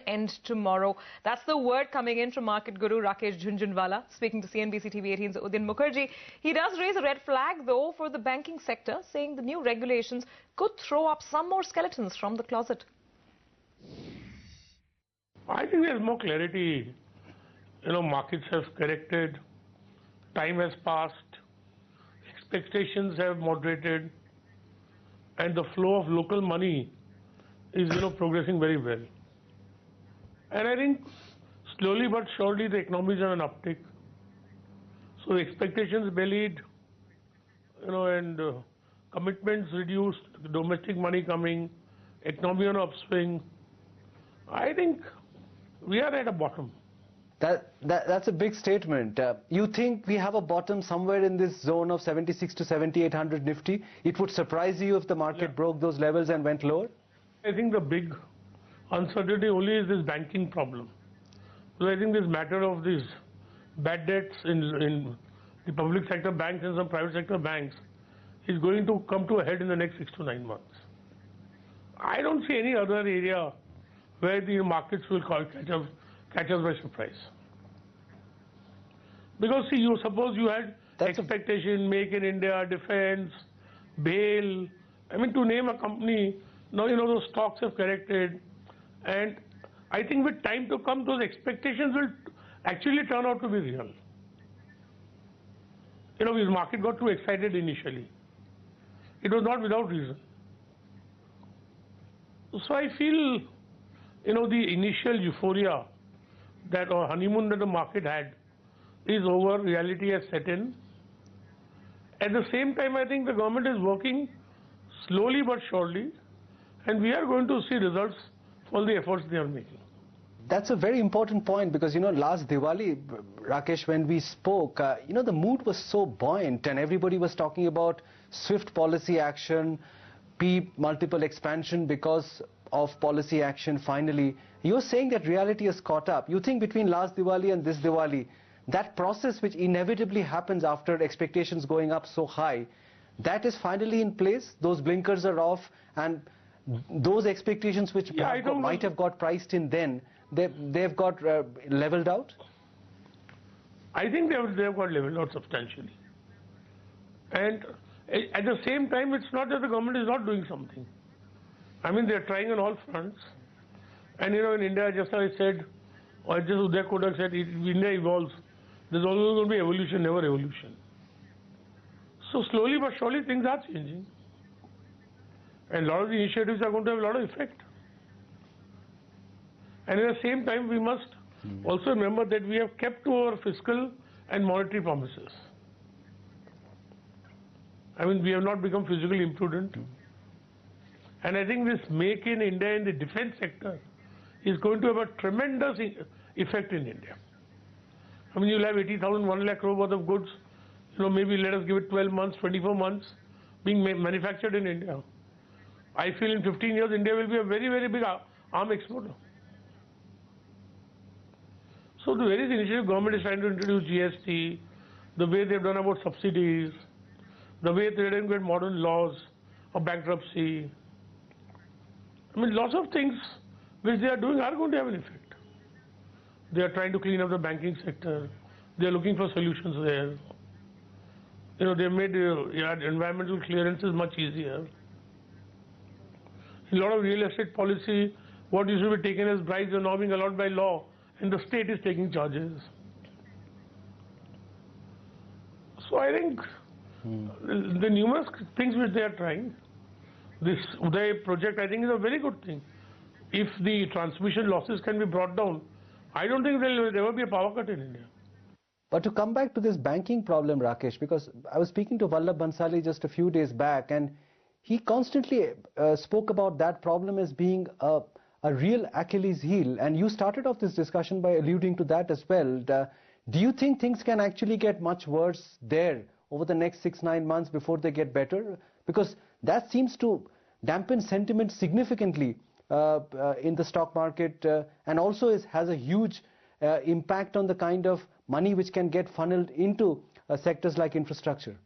end tomorrow. That's the word coming in from market guru Rakesh Jhunjhunwala, speaking to CNBC TV 18's Udin Mukherjee. He does raise a red flag, though, for the banking sector, saying the new regulations could throw up some more skeletons from the closet. I think there's more clarity. Markets have corrected, time has passed, expectations have moderated, and the flow of local money is, progressing very well. And I think slowly but surely the economy is on an uptick. So expectations bellied, and commitments reduced, domestic money coming, economy on upswing. I think we are at a bottom. That's a big statement. You think we have a bottom somewhere in this zone of 76 to 7,800 Nifty? It would surprise you if the market broke those levels and went lower? I think the big uncertainty only is this banking problem. So I think this matter of these bad debts in the public sector banks and some private sector banks is going to come to a head in the next 6 to 9 months. I don't see any other area where the markets will catch us by surprise. Because see, suppose you had expectation, Make in India, defense, bail. I mean, to name a company, now those stocks have corrected, and I think with time to come, those expectations will actually turn out to be real. The market got too excited initially. It was not without reason. So I feel, the initial euphoria that or honeymoon that the market had is over, reality has set in. At the same time, I think the government is working slowly but surely, and we are going to see results for all the efforts they are making. That's a very important point because, last Diwali, Rakesh, when we spoke, the mood was so buoyant and everybody was talking about swift policy action, PEEP, multiple expansion because of policy action finally. You're saying that reality has caught up. You think between last Diwali and this Diwali, that process which inevitably happens after expectations going up so high, that is finally in place, those blinkers are off, and those expectations which might have got priced in then, they've got leveled out? I think they've got leveled out substantially. And at the same time, it's not that the government is not doing something. I mean, they're trying on all fronts. And in India, just as I said, or just Uday Kotak said, India evolves. There's always going to be evolution, never evolution. So slowly but surely things are changing. And a lot of the initiatives are going to have a lot of effect. And at the same time, we must also remember that we have kept to our fiscal and monetary promises. I mean, we have not become physically imprudent. And I think this Make in India in the defense sector is going to have a tremendous effect in India. I mean, you'll have 80,000, 1 lakh crore worth of goods, maybe let us give it 12 months, 24 months, being manufactured in India. I feel in 15 years, India will be a very, very big arm exporter. So the various initiatives government is trying to introduce GST, the way they've done about subsidies, the way they didn't get modern laws of bankruptcy. I mean, lots of things which they are doing are going to have an effect. They are trying to clean up the banking sector. They are looking for solutions there. They made environmental clearances much easier. A lot of real estate policy, what used to be taken as bribes are now being allowed by law, and the state is taking charges. So I think the numerous things which they are trying, this Uday project I think is a very good thing. If the transmission losses can be brought down, I don't think there will ever be a power cut in India. But to come back to this banking problem, Rakesh, because I was speaking to Vallabh Bhansali just a few days back, and he constantly spoke about that problem as being a real Achilles heel. And you started off this discussion by alluding to that as well. Do you think things can actually get much worse there over the next 6-9 months before they get better? Because that seems to dampen sentiment significantly in the stock market and also has a huge impact on the kind of money which can get funneled into sectors like infrastructure.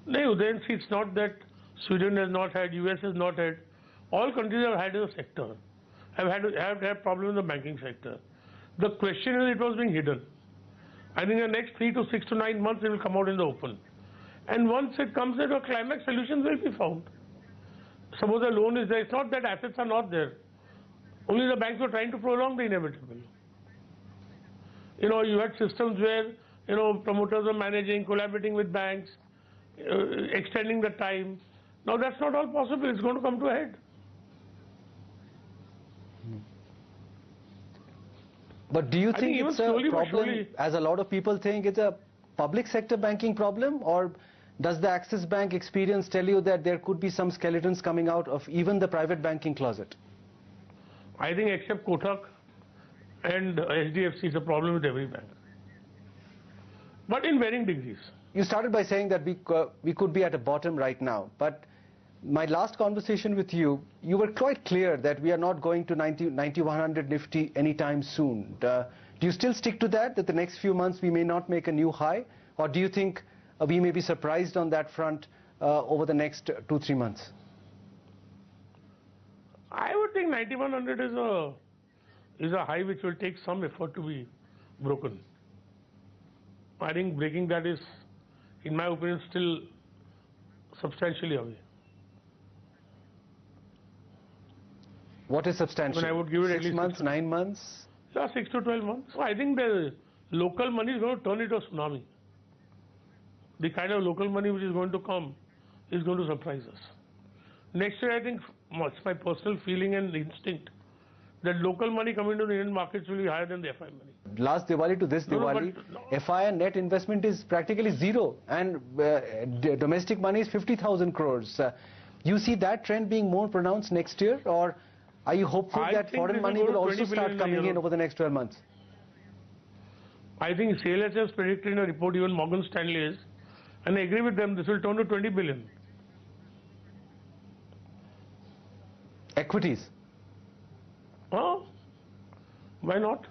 No, then it's not that Sweden has not had, US has not had. All countries have had a sector. have had problem in the banking sector. The question is, it was being hidden. I think in the next 3 to 6 to 9 months it will come out in the open. And once it comes there, a climax solutions will be found. Suppose the loan is there, it's not that assets are not there. Only the banks were trying to prolong the inevitable. You know, you had systems where, you know, promoters were managing, collaborating with banks, extending the time. Now that's not all possible, it's going to come to a head. But do you think it's a problem, surely, as a lot of people think, it's a public sector banking problem, or does the Axis Bank experience tell you that there could be some skeletons coming out of even the private banking closet? I think except Kotak and HDFC, it's a problem with every bank. But in varying degrees. You started by saying that we could be at a bottom right now, but my last conversation with you, you were quite clear that we are not going to 9100 Nifty anytime soon. Do you still stick to that the next few months we may not make a new high? Or do you think we may be surprised on that front over the next 2-3 months? I would think 9100 is a high which will take some effort to be broken. I think breaking that is, in my opinion, still substantially away. What is substantial? I mean, I would give it 6 months, 9 months? Yeah, 6 to 12 months. So I think the local money is going to turn into a tsunami. The kind of local money which is going to come is going to surprise us. Next year, I think, it's my personal feeling and instinct that local money coming to the Indian markets will be higher than the FI money. Last Diwali to this Diwali, FI and net investment is practically zero, and domestic money is 50,000 crores. You see that trend being more pronounced next year, or are you hopeful that foreign money will also start coming in over the next 12 months? I think CLS has predicted in a report, even Morgan Stanley is, and I agree with them, this will turn to 20 billion. Equities? Oh, why not?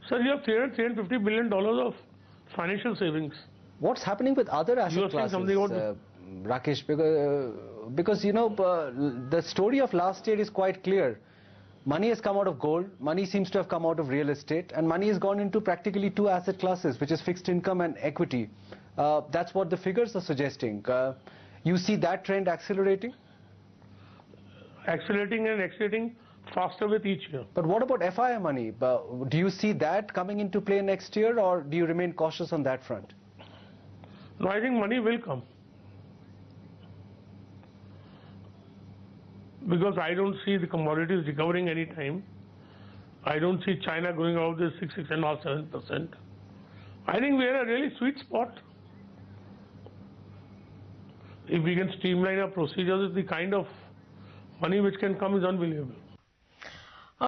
Sir, you have $350 billion of financial savings. What's happening with other asset classes, Rakesh? Because you know, the story of last year is quite clear. Money has come out of gold, money seems to have come out of real estate, and money has gone into practically 2 asset classes, which is fixed income and equity. That's what the figures are suggesting. You see that trend accelerating? Accelerating and accelerating faster with each year. But what about FI money? Do you see that coming into play next year, or do you remain cautious on that front? No, I think money will come. Because I don't see the commodities recovering any time. I don't see China going out this 6.5%, 7%. I think we are in a really sweet spot. If we can streamline our procedures, the kind of money which can come is unbelievable.